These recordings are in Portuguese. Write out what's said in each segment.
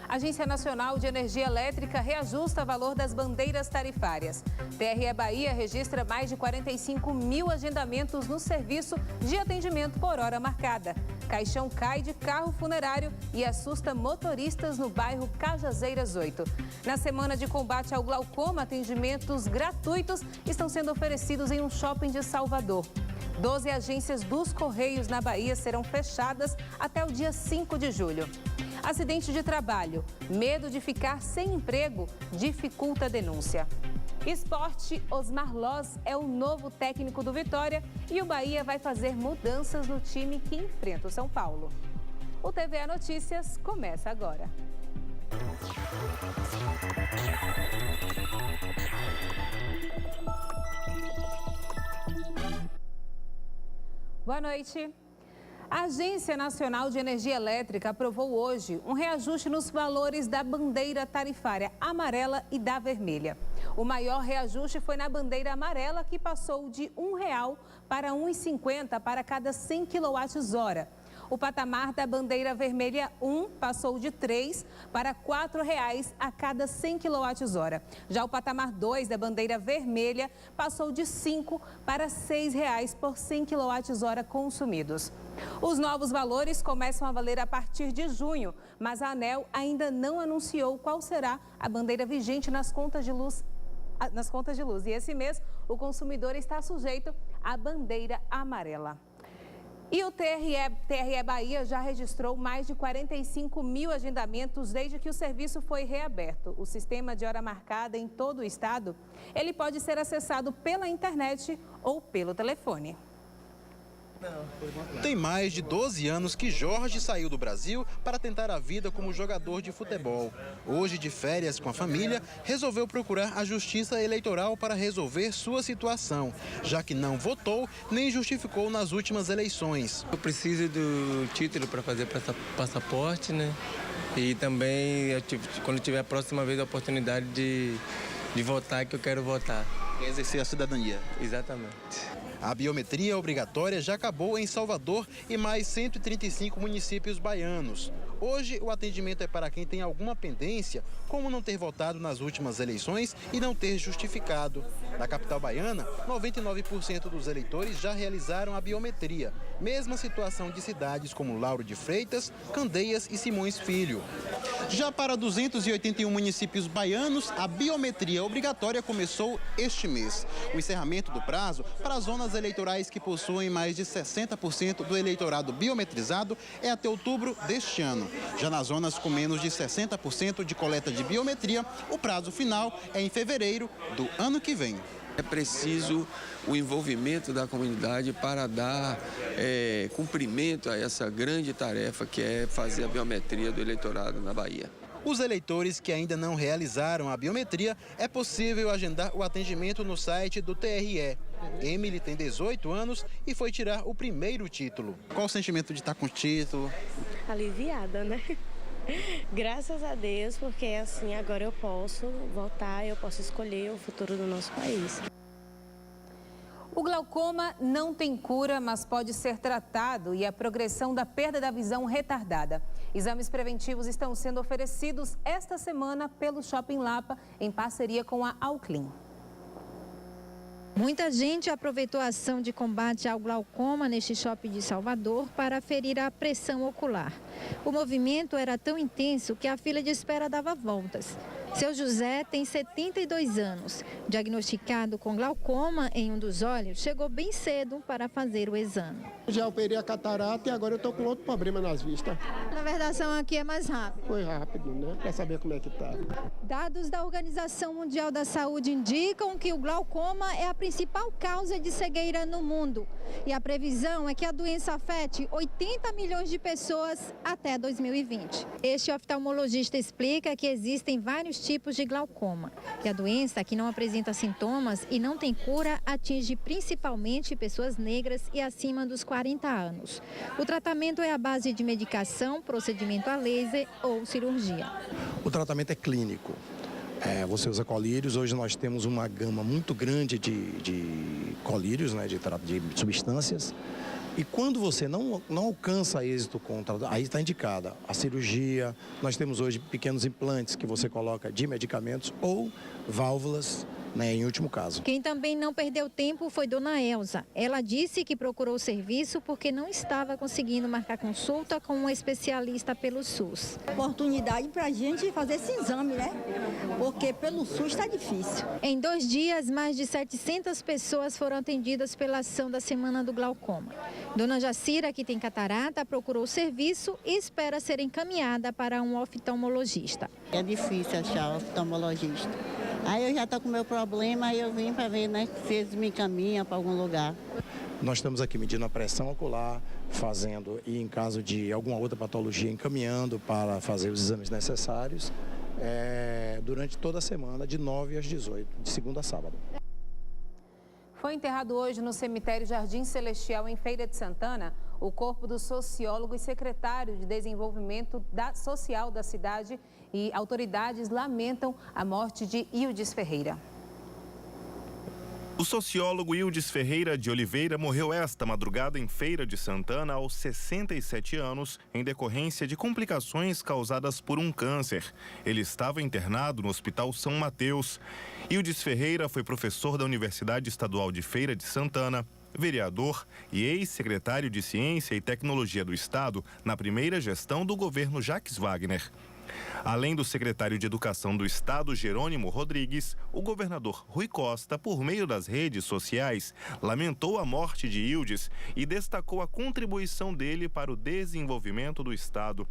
A Agência Nacional de Energia Elétrica reajusta o valor das bandeiras tarifárias. TRE Bahia registra mais de 45 mil agendamentos no serviço de atendimento por hora marcada. Caixão cai de carro funerário e assusta motoristas no bairro Cajazeiras 8. Na semana de combate ao glaucoma, atendimentos gratuitos estão sendo oferecidos em um shopping de Salvador. 12 agências dos Correios na Bahia serão fechadas até o dia 5 de julho. Acidente de trabalho, medo de ficar sem emprego, dificulta a denúncia. Esporte, Osmar Loz é o novo técnico do Vitória e o Bahia vai fazer mudanças no time que enfrenta o São Paulo. O TVA Notícias começa agora. Boa noite. A Agência Nacional de Energia Elétrica aprovou hoje um reajuste nos valores da bandeira tarifária amarela e da vermelha. O maior reajuste foi na bandeira amarela, que passou de R$ 1,00 para R$ 1,50 para cada 100 kWh. O patamar da bandeira vermelha 1 passou de R$ 3 para R$ 4,00 a cada 100 kWh. Já o patamar 2 da bandeira vermelha passou de R$ 5 para R$ 6,00 por 100 kWh consumidos. Os novos valores começam a valer a partir de junho, mas a ANEEL ainda não anunciou qual será a bandeira vigente nas contas de luz. E esse mês, o consumidor está sujeito à bandeira amarela. E o TRE Bahia já registrou mais de 45 mil agendamentos desde que o serviço foi reaberto. O sistema de hora marcada em todo o estado, ele pode ser acessado pela internet ou pelo telefone. Tem mais de 12 anos que Jorge saiu do Brasil para tentar a vida como jogador de futebol. Hoje, de férias com a família, resolveu procurar a Justiça Eleitoral para resolver sua situação, já que não votou nem justificou nas últimas eleições. Eu preciso do título para fazer passaporte, né? E também, quando tiver a próxima vez a oportunidade de votar, que eu quero votar. Exercer a cidadania. Exatamente. A biometria obrigatória já acabou em Salvador e mais 135 municípios baianos. Hoje, o atendimento é para quem tem alguma pendência, como não ter votado nas últimas eleições e não ter justificado. Na capital baiana, 99% dos eleitores já realizaram a biometria. Mesma situação de cidades como Lauro de Freitas, Candeias e Simões Filho. Já para 281 municípios baianos, a biometria obrigatória começou este mês. O encerramento do prazo para as zonas eleitorais que possuem mais de 60% do eleitorado biometrizado é até outubro deste ano. Já nas zonas com menos de 60% de coleta de biometria, o prazo final é em fevereiro do ano que vem. É preciso o envolvimento da comunidade para dar cumprimento a essa grande tarefa que é fazer a biometria do eleitorado na Bahia. Os eleitores que ainda não realizaram a biometria, é possível agendar o atendimento no site do TRE. Emily tem 18 anos e foi tirar o primeiro título. Qual o sentimento de estar com o título? Aliviada, né? Graças a Deus, porque assim agora eu posso votar, eu posso escolher o futuro do nosso país. O glaucoma não tem cura, mas pode ser tratado e a progressão da perda da visão retardada. Exames preventivos estão sendo oferecidos esta semana pelo Shopping Lapa, em parceria com a Alclin. Muita gente aproveitou a ação de combate ao glaucoma neste shopping de Salvador para aferir a pressão ocular. O movimento era tão intenso que a fila de espera dava voltas. Seu José tem 72 anos. Diagnosticado com glaucoma em um dos olhos, chegou bem cedo para fazer o exame. Já operei a catarata e agora eu estou com outro problema nas vistas. A navegação aqui é mais rápida. Foi rápido, né? Para saber como é que tá. Dados da Organização Mundial da Saúde indicam que o glaucoma é a principal causa de cegueira no mundo. E a previsão é que a doença afete 80 milhões de pessoas até 2020. Este oftalmologista explica que existem vários tipos de glaucoma. E a doença, que não apresenta sintomas e não tem cura, atinge principalmente pessoas negras e acima dos 40 anos. O tratamento é à base de medicação, procedimento a laser ou cirurgia. O tratamento é clínico. Você usa colírios. Hoje nós temos uma gama muito grande de colírios, né, de substâncias. E quando você não alcança êxito aí está indicada a cirurgia. Nós temos hoje pequenos implantes que você coloca de medicamentos ou válvulas, né, em último caso. Quem também não perdeu tempo foi Dona Elza. Ela disse que procurou o serviço porque não estava conseguindo marcar consulta com um especialista pelo SUS. Oportunidade para a gente fazer esse exame, né? Porque pelo SUS está difícil. Em 2 dias, mais de 700 pessoas foram atendidas pela ação da Semana do Glaucoma. Dona Jacira, que tem catarata, procurou o serviço e espera ser encaminhada para um oftalmologista. É difícil achar oftalmologista. Aí eu já estou com o meu problema, aí eu vim para ver, né, se eles me encaminham para algum lugar. Nós estamos aqui medindo a pressão ocular, fazendo, e em caso de alguma outra patologia, encaminhando para fazer os exames necessários durante toda a semana, de 9 às 18, de segunda a sábado. Foi enterrado hoje no cemitério Jardim Celestial, em Feira de Santana, o corpo do sociólogo e secretário de Desenvolvimento Social da cidade, e autoridades lamentam a morte de Ildes Ferreira. O sociólogo Ildes Ferreira de Oliveira morreu esta madrugada em Feira de Santana aos 67 anos, em decorrência de complicações causadas por um câncer. Ele estava internado no Hospital São Mateus. Ildes Ferreira foi professor da Universidade Estadual de Feira de Santana, vereador e ex-secretário de Ciência e Tecnologia do Estado na primeira gestão do governo Jacques Wagner. Além do secretário de Educação do Estado, Jerônimo Rodrigues, o governador Rui Costa, por meio das redes sociais, lamentou a morte de Ildes e destacou a contribuição dele para o desenvolvimento do Estado.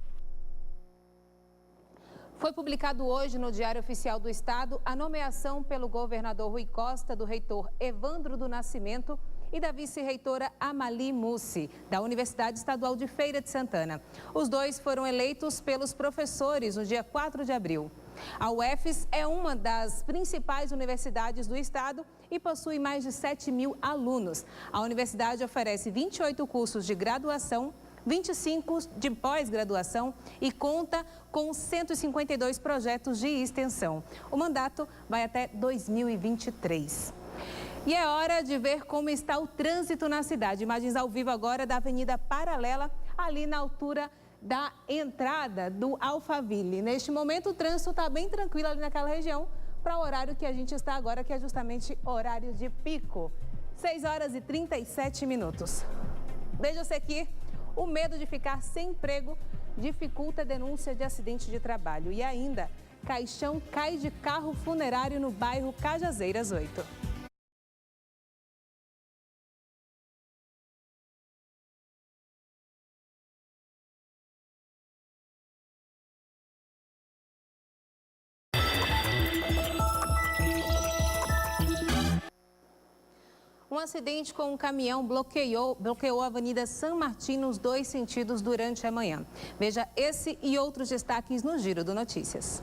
Foi publicado hoje no Diário Oficial do Estado a nomeação pelo governador Rui Costa do reitor Evandro do Nascimento e da vice-reitora Amali Mussi, da Universidade Estadual de Feira de Santana. Os dois foram eleitos pelos professores no dia 4 de abril. A UFES é uma das principais universidades do estado e possui mais de 7 mil alunos. A universidade oferece 28 cursos de graduação, 25 de pós-graduação e conta com 152 projetos de extensão. O mandato vai até 2023. E é hora de ver como está o trânsito na cidade. Imagens ao vivo agora da Avenida Paralela, ali na altura da entrada do Alphaville. Neste momento, o trânsito está bem tranquilo ali naquela região para o horário que a gente está agora, que é justamente horário de pico. 6 horas e 37 minutos. Veja você aqui, o medo de ficar sem emprego dificulta a denúncia de acidente de trabalho. E ainda, caixão cai de carro funerário no bairro Cajazeiras 8. Um acidente com um caminhão bloqueou a Avenida San Martín nos 2 sentidos durante a manhã. Veja esse e outros destaques no Giro do Notícias.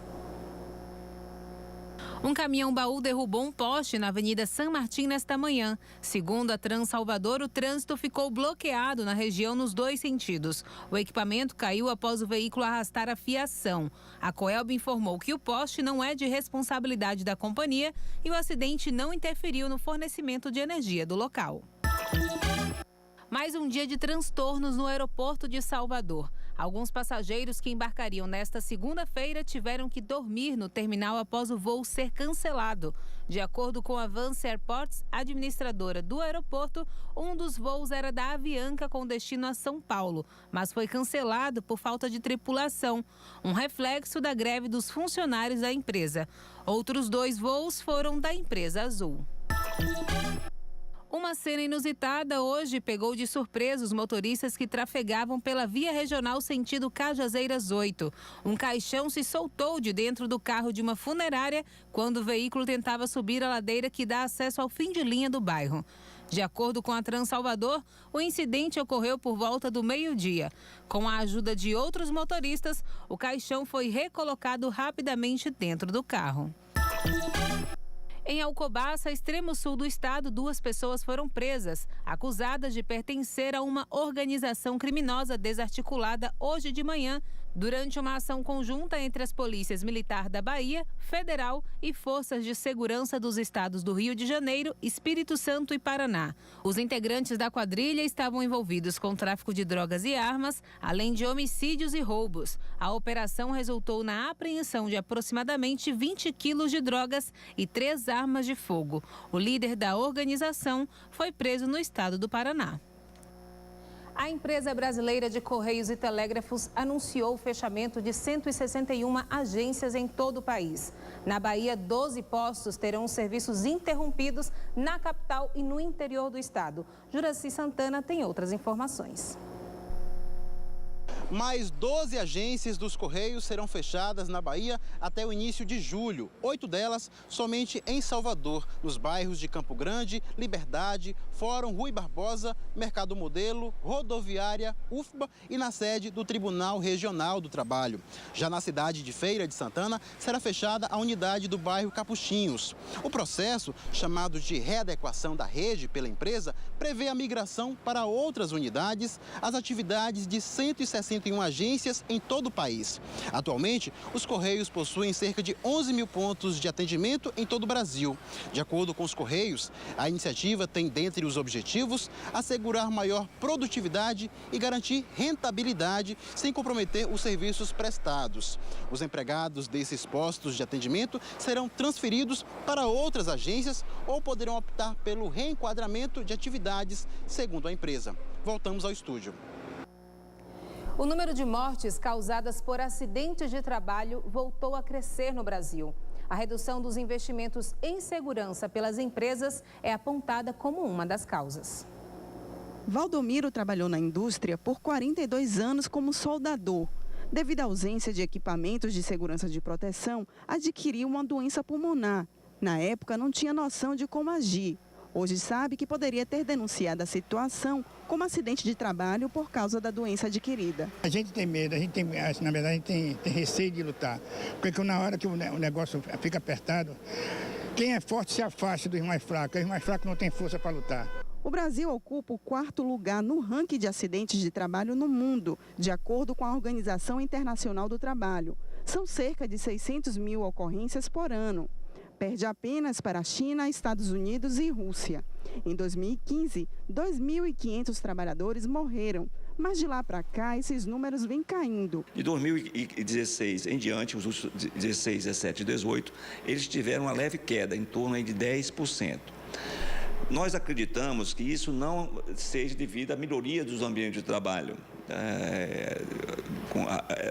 Um caminhão-baú derrubou um poste na Avenida San Martín nesta manhã. Segundo a Transalvador, o trânsito ficou bloqueado na região nos 2 sentidos. O equipamento caiu após o veículo arrastar a fiação. A Coelb informou que o poste não é de responsabilidade da companhia e o acidente não interferiu no fornecimento de energia do local. Mais um dia de transtornos no aeroporto de Salvador. Alguns passageiros que embarcariam nesta segunda-feira tiveram que dormir no terminal após o voo ser cancelado. De acordo com a Vance Airports, administradora do aeroporto, um dos voos era da Avianca com destino a São Paulo, mas foi cancelado por falta de tripulação, um reflexo da greve dos funcionários da empresa. Outros 2 voos foram da empresa Azul. Uma cena inusitada hoje pegou de surpresa os motoristas que trafegavam pela via regional sentido Cajazeiras 8. Um caixão se soltou de dentro do carro de uma funerária quando o veículo tentava subir a ladeira que dá acesso ao fim de linha do bairro. De acordo com a Transalvador, o incidente ocorreu por volta do meio-dia. Com a ajuda de outros motoristas, o caixão foi recolocado rapidamente dentro do carro. Em Alcobaça, extremo sul do estado, 2 pessoas foram presas, acusadas de pertencer a uma organização criminosa desarticulada hoje de manhã, Durante uma ação conjunta entre as polícias militar da Bahia, Federal e forças de segurança dos estados do Rio de Janeiro, Espírito Santo e Paraná. Os integrantes da quadrilha estavam envolvidos com tráfico de drogas e armas, além de homicídios e roubos. A operação resultou na apreensão de aproximadamente 20 quilos de drogas e 3 armas de fogo. O líder da organização foi preso no estado do Paraná. A empresa brasileira de Correios e Telégrafos anunciou o fechamento de 161 agências em todo o país. Na Bahia, 12 postos terão os serviços interrompidos na capital e no interior do estado. Juraci Santana tem outras informações. Mais 12 agências dos Correios serão fechadas na Bahia até o início de julho. 8 delas somente em Salvador, nos bairros de Campo Grande, Liberdade, Fórum Rui Barbosa, Mercado Modelo, Rodoviária, UFBA e na sede do Tribunal Regional do Trabalho. Já na cidade de Feira de Santana, será fechada a unidade do bairro Capuchinhos. O processo, chamado de readequação da rede pela empresa, prevê a migração para outras unidades, as atividades de 161 agências em todo o país. Atualmente, os Correios possuem cerca de 11 mil pontos de atendimento em todo o Brasil. De acordo com os Correios, a iniciativa tem, dentre os objetivos, assegurar maior produtividade e garantir rentabilidade sem comprometer os serviços prestados. Os empregados desses postos de atendimento serão transferidos para outras agências ou poderão optar pelo reenquadramento de atividades, segundo a empresa. Voltamos ao estúdio. O número de mortes causadas por acidentes de trabalho voltou a crescer no Brasil. A redução dos investimentos em segurança pelas empresas é apontada como uma das causas. Valdomiro trabalhou na indústria por 42 anos como soldador. Devido à ausência de equipamentos de segurança de proteção, adquiriu uma doença pulmonar. Na época, não tinha noção de como agir. Hoje sabe que poderia ter denunciado a situação como acidente de trabalho por causa da doença adquirida. A gente tem medo, na verdade a gente tem receio de lutar. Porque na hora que o negócio fica apertado, quem é forte se afasta dos mais fracos. Os mais fracos não têm força para lutar. O Brasil ocupa o 4º lugar no ranking de acidentes de trabalho no mundo, de acordo com a Organização Internacional do Trabalho. São cerca de 600 mil ocorrências por ano. Perde apenas para a China, Estados Unidos e Rússia. Em 2015, 2.500 trabalhadores morreram, mas de lá para cá esses números vêm caindo. De 2016 em diante, os últimos 16, 17 e 18, eles tiveram uma leve queda, em torno de 10%. Nós acreditamos que isso não seja devido à melhoria dos ambientes de trabalho,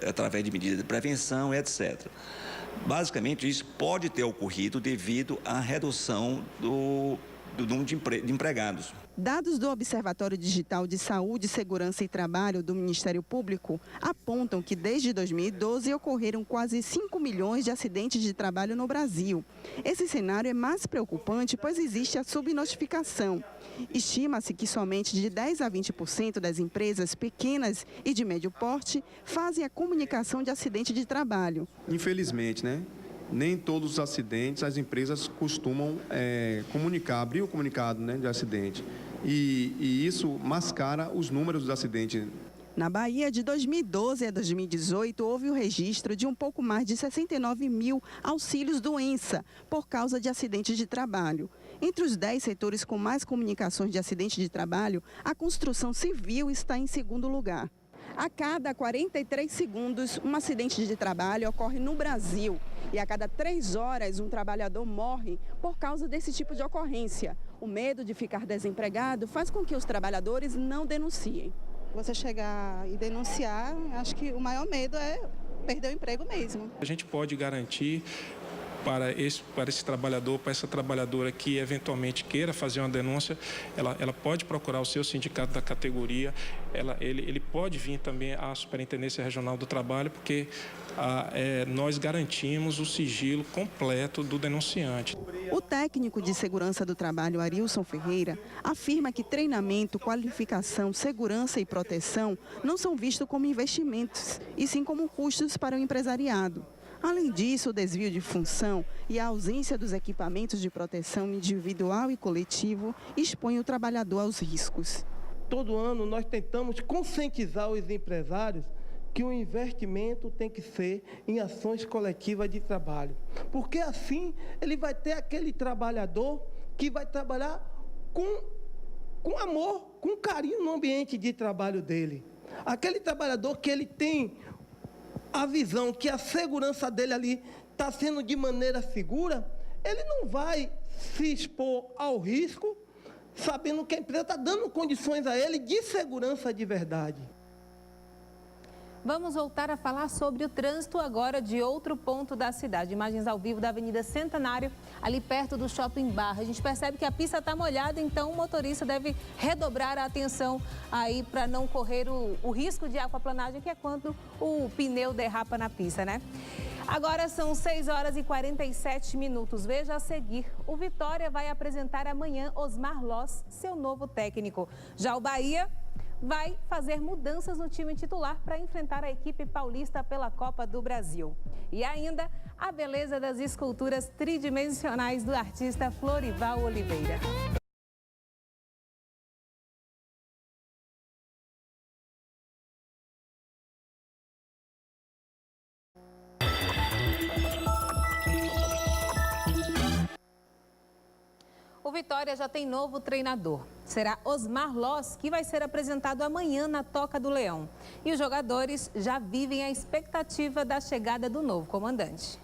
através de medidas de prevenção, etc. Basicamente, isso pode ter ocorrido devido à redução do número de empregados. Dados do Observatório Digital de Saúde, Segurança e Trabalho do Ministério Público apontam que desde 2012 ocorreram quase 5 milhões de acidentes de trabalho no Brasil. Esse cenário é mais preocupante, pois existe a subnotificação. Estima-se que somente de 10 a 20% das empresas pequenas e de médio porte fazem a comunicação de acidente de trabalho. Infelizmente, nem todos os acidentes as empresas costumam abrir o comunicado de acidente. E isso mascara os números dos acidentes. Na Bahia, de 2012 a 2018, houve o registro de um pouco mais de 69 mil auxílios-doença por causa de acidentes de trabalho. Entre os 10 setores com mais comunicações de acidente de trabalho, a construção civil está em segundo lugar. A cada 43 segundos, um acidente de trabalho ocorre no Brasil. E a cada 3 horas, um trabalhador morre por causa desse tipo de ocorrência. O medo de ficar desempregado faz com que os trabalhadores não denunciem. Você chegar e denunciar, acho que o maior medo é perder o emprego mesmo. A gente pode garantir para esse trabalhador, para essa trabalhadora que eventualmente queira fazer uma denúncia, ela pode procurar o seu sindicato da categoria, ele pode vir também à Superintendência Regional do Trabalho, porque nós garantimos o sigilo completo do denunciante. O técnico de segurança do trabalho, Arilson Ferreira, afirma que treinamento, qualificação, segurança e proteção não são vistos como investimentos, e sim como custos para o empresariado. Além disso, o desvio de função e a ausência dos equipamentos de proteção individual e coletivo expõe o trabalhador aos riscos. Todo ano nós tentamos conscientizar os empresários que o investimento tem que ser em ações coletivas de trabalho. Porque assim ele vai ter aquele trabalhador que vai trabalhar com amor, com carinho no ambiente de trabalho dele. Aquele trabalhador que ele tem a visão que a segurança dele ali está sendo de maneira segura, ele não vai se expor ao risco, sabendo que a empresa está dando condições a ele de segurança de verdade. Vamos voltar a falar sobre o trânsito agora de outro ponto da cidade. Imagens ao vivo da Avenida Centenário, ali perto do Shopping Barra. A gente percebe que a pista está molhada, então o motorista deve redobrar a atenção aí para não correr o risco de aquaplanagem, que é quando o pneu derrapa na pista, né? Agora são 6 horas e 47 minutos. Veja a seguir, o Vitória vai apresentar amanhã Osmar Loz, seu novo técnico. Já o Bahia vai fazer mudanças no time titular para enfrentar a equipe paulista pela Copa do Brasil. E ainda, a beleza das esculturas tridimensionais do artista Florival Oliveira. O Vitória já tem novo treinador. Será Osmar Loz, que vai ser apresentado amanhã na Toca do Leão. E os jogadores já vivem a expectativa da chegada do novo comandante.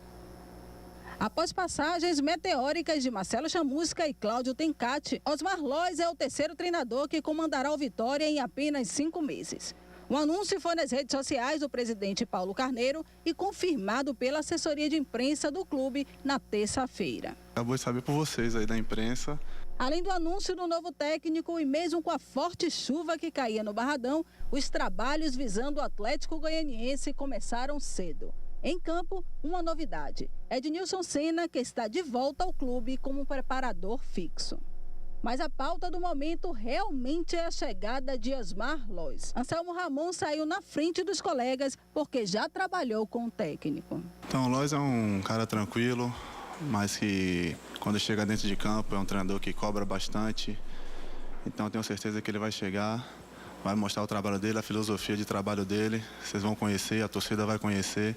Após passagens meteóricas de Marcelo Chamusca e Cláudio Tencati, Osmar Loz é o terceiro treinador que comandará o Vitória em apenas 5 meses. O anúncio foi nas redes sociais do presidente Paulo Carneiro e confirmado pela assessoria de imprensa do clube na terça-feira. Acabou de saber por vocês aí da imprensa. Além do anúncio do novo técnico e mesmo com a forte chuva que caía no Barradão, os trabalhos visando o Atlético Goianiense começaram cedo. Em campo, uma novidade. Ednilson Senna, que está de volta ao clube como preparador fixo. Mas a pauta do momento realmente é a chegada de Osmar Loz. Anselmo Ramon saiu na frente dos colegas porque já trabalhou com o técnico. Então, o Loz é um cara tranquilo, mas que quando chega dentro de campo é um treinador que cobra bastante. Então, tenho certeza que ele vai chegar, vai mostrar o trabalho dele, a filosofia de trabalho dele. Vocês vão conhecer, a torcida vai conhecer.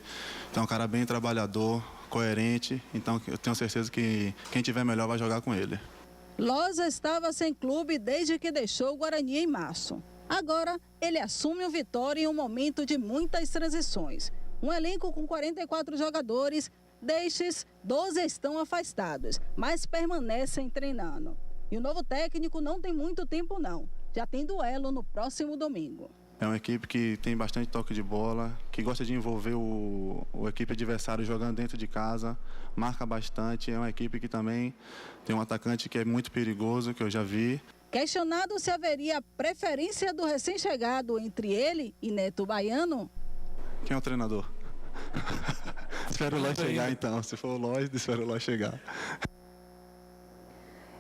Então, é um cara bem trabalhador, coerente. Então, eu tenho certeza que quem tiver melhor vai jogar com ele. Loz estava sem clube desde que deixou o Guarani em março. Agora, ele assume o Vitória em um momento de muitas transições. Um elenco com 44 jogadores, destes, 12 estão afastados, mas permanecem treinando. E o novo técnico não tem muito tempo não, já tem duelo no próximo domingo. É uma equipe que tem bastante toque de bola, que gosta de envolver o equipe adversário jogando dentro de casa, marca bastante. É uma equipe que também tem um atacante que é muito perigoso, que eu já vi. Questionado se haveria preferência do recém-chegado entre ele e Neto Baiano. Quem é o treinador? Espero o Loz chegar então, se for o Loz, espero o Loz chegar.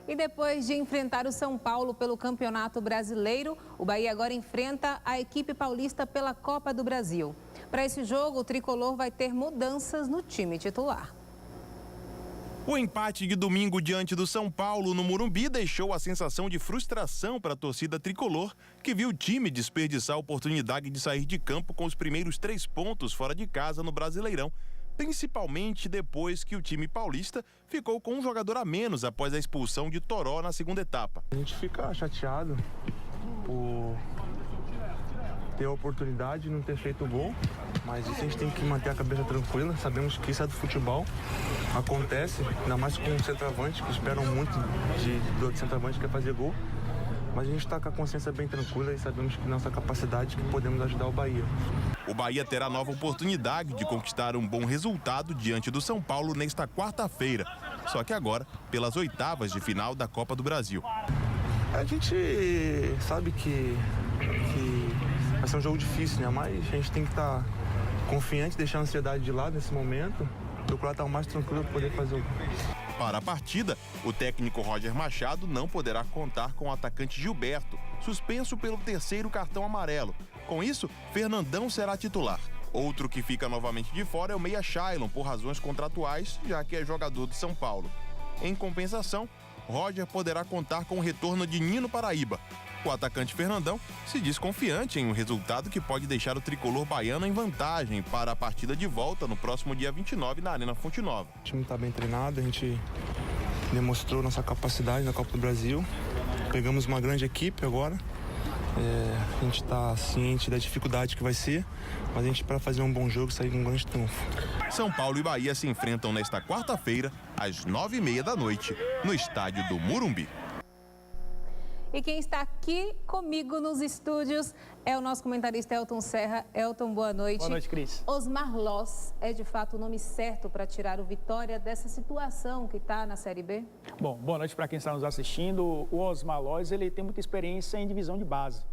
E depois de enfrentar o São Paulo pelo Campeonato Brasileiro, o Bahia agora enfrenta a equipe paulista pela Copa do Brasil. Para esse jogo, o tricolor vai ter mudanças no time titular. O empate de domingo diante do São Paulo no Morumbi deixou a sensação de frustração para a torcida tricolor, que viu o time desperdiçar a oportunidade de sair de campo com os primeiros 3 pontos fora de casa no Brasileirão, principalmente depois que o time paulista ficou com um jogador a menos após a expulsão de Toró na segunda etapa. A gente fica chateado por ter a oportunidade de não ter feito o gol, mas isso a gente tem que manter a cabeça tranquila. Sabemos que isso é do futebol, acontece, ainda mais com um centroavante, que esperam muito do centroavante que quer fazer gol. Mas a gente está com a consciência bem tranquila e sabemos que nossa capacidade que podemos ajudar o Bahia. O Bahia terá nova oportunidade de conquistar um bom resultado diante do São Paulo nesta quarta-feira. Só que agora, pelas oitavas de final da Copa do Brasil. A gente sabe que vai ser um jogo difícil, né? Mas a gente tem que estar confiante, deixar a ansiedade de lado nesse momento, procurar estar o mais tranquilo para poder fazer o gol. Para a partida, o técnico Roger Machado não poderá contar com o atacante Gilberto, suspenso pelo 3º cartão amarelo. Com isso, Fernandão será titular. Outro que fica novamente de fora é o meia Shailon, por razões contratuais, já que é jogador de São Paulo. Em compensação, Roger poderá contar com o retorno de Nino Paraíba. O atacante Fernandão se diz confiante em um resultado que pode deixar o tricolor baiano em vantagem para a partida de volta no próximo dia 29 na Arena Fonte Nova. O time está bem treinado, a gente demonstrou nossa capacidade na Copa do Brasil. Pegamos uma grande equipe agora. A gente está ciente da dificuldade que vai ser, mas a gente, para fazer um bom jogo, sair com um grande triunfo. São Paulo e Bahia se enfrentam nesta quarta-feira, às 9h30 da noite, no estádio do Morumbi. E quem está aqui comigo nos estúdios é o nosso comentarista Elton Serra. Elton, boa noite. Boa noite, Cris. Osmar Loss é de fato o nome certo para tirar o Vitória dessa situação que está na Série B? Bom, boa noite para quem está nos assistindo. O Osmar Loss, ele tem muita experiência em divisão de base.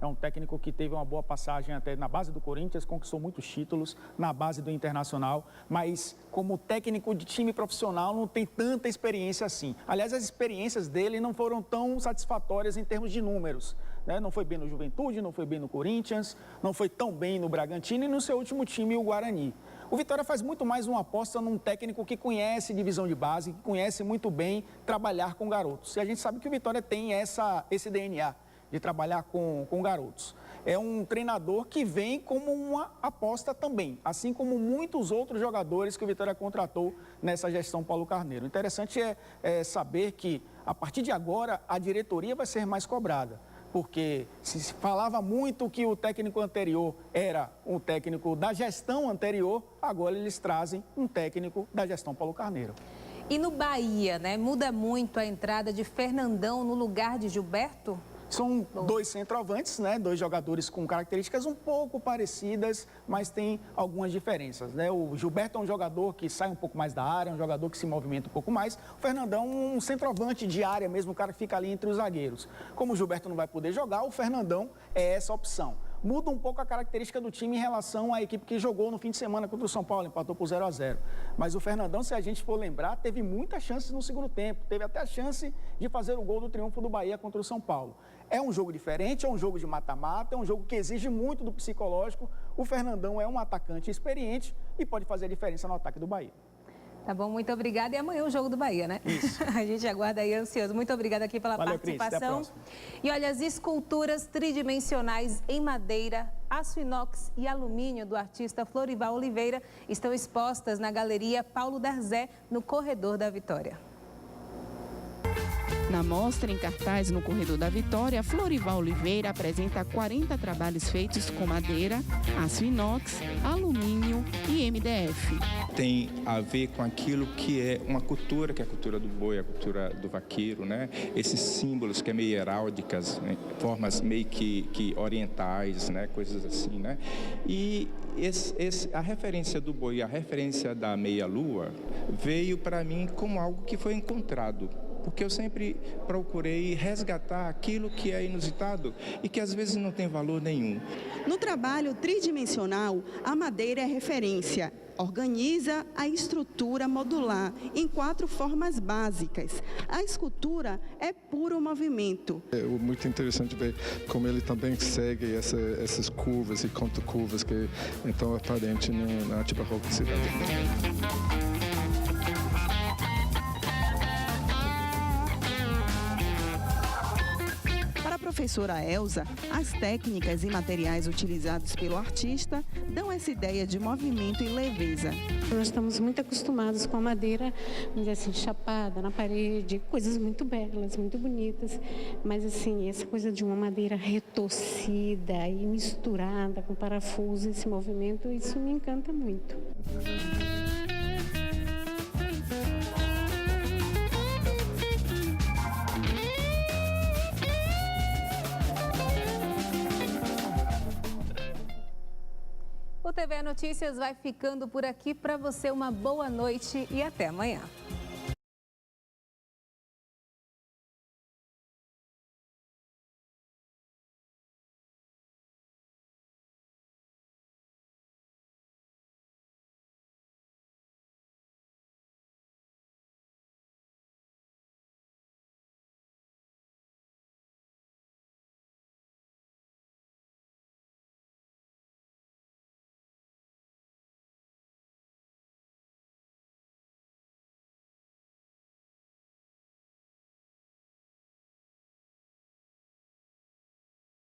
É um técnico que teve uma boa passagem até na base do Corinthians, conquistou muitos títulos na base do Internacional, mas como técnico de time profissional não tem tanta experiência assim. Aliás, as experiências dele não foram tão satisfatórias em termos de números, né? Não foi bem no Juventude, não foi bem no Corinthians, não foi tão bem no Bragantino e no seu último time, o Guarani. O Vitória faz muito mais uma aposta num técnico que conhece divisão de base, que conhece muito bem trabalhar com garotos. E a gente sabe que o Vitória tem esse DNA de trabalhar com garotos. É um treinador que vem como uma aposta também, assim como muitos outros jogadores que o Vitória contratou nessa gestão Paulo Carneiro. O interessante é saber que, a partir de agora, a diretoria vai ser mais cobrada, porque se falava muito que o técnico anterior era um técnico da gestão anterior, agora eles trazem um técnico da gestão Paulo Carneiro. E no Bahia, né, muda muito a entrada de Fernandão no lugar de Gilberto? São dois centroavantes, né? Dois jogadores com características um pouco parecidas, mas tem algumas diferenças, né? O Gilberto é um jogador que sai um pouco mais da área, um jogador que se movimenta um pouco mais. O Fernandão, um centroavante de área mesmo, o cara que fica ali entre os zagueiros. Como o Gilberto não vai poder jogar, o Fernandão é essa opção. Muda um pouco a característica do time em relação à equipe que jogou no fim de semana contra o São Paulo, empatou por 0-0. Mas o Fernandão, se a gente for lembrar, teve muitas chances no segundo tempo. Teve até a chance de fazer o gol do triunfo do Bahia contra o São Paulo. É um jogo diferente, é um jogo de mata-mata, é um jogo que exige muito do psicológico. O Fernandão é um atacante experiente e pode fazer a diferença no ataque do Bahia. Tá bom, muito obrigada. E amanhã o jogo do Bahia, né? Isso. A gente aguarda aí ansioso. Muito obrigada aqui pela participação. Cris, até a próxima. E olha, as esculturas tridimensionais em madeira, aço inox e alumínio do artista Florival Oliveira estão expostas na Galeria Paulo Darzé, no Corredor da Vitória. Na mostra em cartaz no Corredor da Vitória, Florival Oliveira apresenta 40 trabalhos feitos com madeira, aço inox, alumínio e MDF. Tem a ver com aquilo que é uma cultura, que é a cultura do boi, a cultura do vaqueiro, né? Esses símbolos que é meio heráldicas, né? Formas meio que orientais, né? Coisas assim, né? E a referência do boi e a referência da meia-lua veio para mim como algo que foi encontrado. Porque eu sempre procurei resgatar aquilo que é inusitado e que às vezes não tem valor nenhum. No trabalho tridimensional, a madeira é referência. Organiza a estrutura modular em 4 formas básicas. A escultura é puro movimento. É muito interessante ver como ele também segue essas curvas e contracurvas que então é aparente na arte barroca da cidade. Professora Elza, as técnicas e materiais utilizados pelo artista dão essa ideia de movimento e leveza. Nós estamos muito acostumados com a madeira, vamos dizer assim, chapada na parede, coisas muito belas, muito bonitas, mas assim, essa coisa de uma madeira retorcida e misturada com parafuso, esse movimento, isso me encanta muito. O TV Notícias vai ficando por aqui. Para você, uma boa noite e até amanhã.